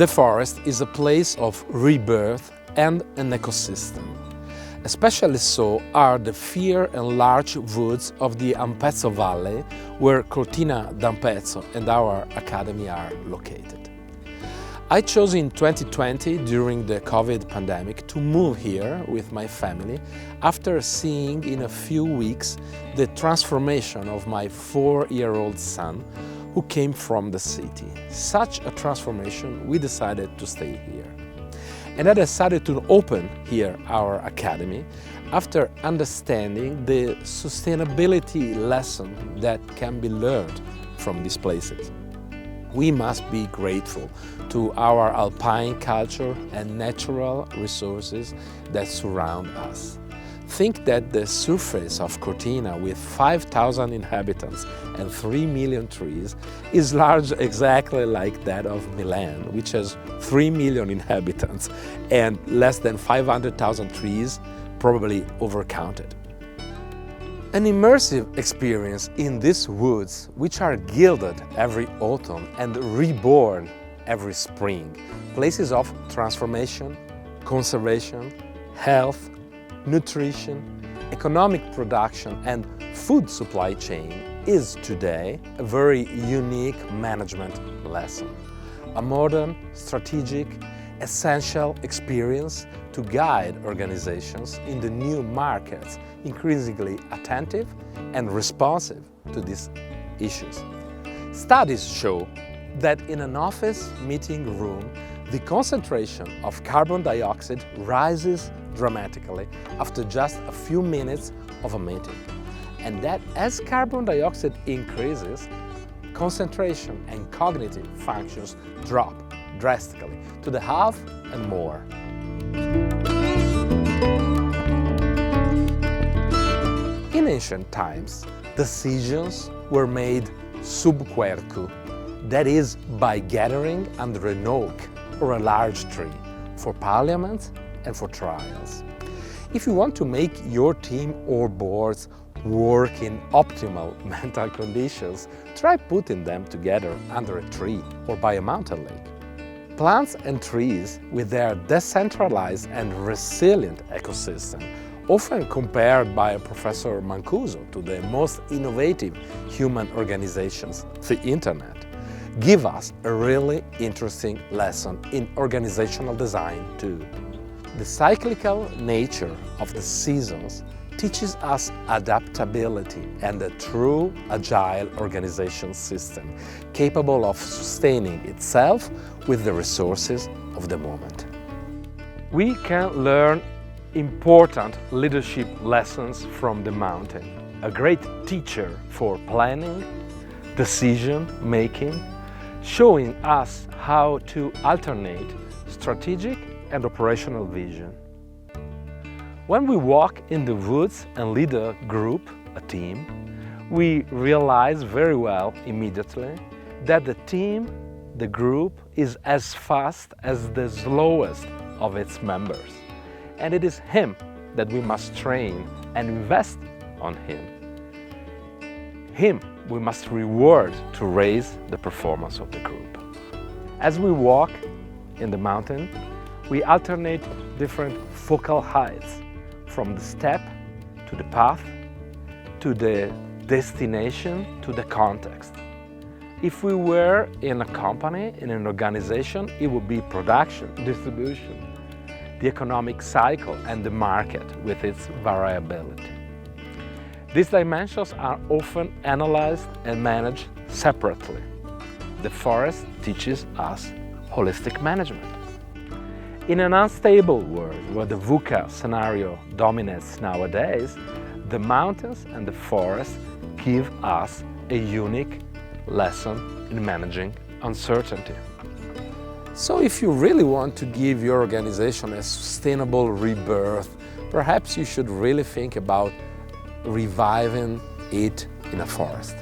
The forest is a place of rebirth and an ecosystem. Especially so are the fair and large woods of the Ampezzo Valley, where Cortina d'Ampezzo and our academy are located. I chose in 2020, during the COVID pandemic, to move here with my family after seeing in a few weeks the transformation of my 4-year-old son, who came from the city. Such a transformation, we decided to stay here. And I decided to open here our academy after understanding the sustainability lesson that can be learned from these places. We must be grateful to our alpine culture and natural resources that surround us. Think that the surface of Cortina, with 5,000 inhabitants and 3 million trees, is large exactly like that of Milan, which has 3 million inhabitants and less than 500,000 trees, probably overcounted. An immersive experience in these woods, which are gilded every autumn and reborn every spring, places of transformation, conservation, health, nutrition, economic production and food supply chain, is today a very unique management lesson. A modern, strategic, essential experience to guide organizations in the new markets, increasingly attentive and responsive to these issues. Studies show that in an office meeting room, the concentration of carbon dioxide rises dramatically after just a few minutes of a meeting. And that as carbon dioxide increases, concentration and cognitive functions drop drastically to the half and more. In ancient times, decisions were made sub quercu, that is, by gathering under an oak or a large tree, for parliament and for trials. If you want to make your team or boards work in optimal mental conditions, try putting them together under a tree or by a mountain lake. Plants and trees, with their decentralized and resilient ecosystem, often compared by Professor Mancuso to the most innovative human organizations, the Internet, give us a really interesting lesson in organizational design too. The cyclical nature of the seasons teaches us adaptability and a true agile organization system capable of sustaining itself with the resources of the moment. We can learn important leadership lessons from the mountain, a great teacher for planning, decision making, showing us how to alternate strategic and operational vision. When we walk in the woods and lead a group, a team, we realize very well immediately that the team, the group, is as fast as the slowest of its members. And it is him that we must train and invest on him. Him we must reward to raise the performance of the group. As we walk in the mountain, we alternate different focal heights, from the step to the path, to the destination, to the context. If we were in a company, in an organization, it would be production, distribution, the economic cycle and the market with its variability. These dimensions are often analyzed and managed separately. The forest teaches us holistic management. In an unstable world where the V.U.C.A scenario dominates nowadays, the mountains and the forest give us a unique lesson in managing uncertainty. So if you really want to give your organization a sustainable rebirth, perhaps you should really think about reviving it in a forest.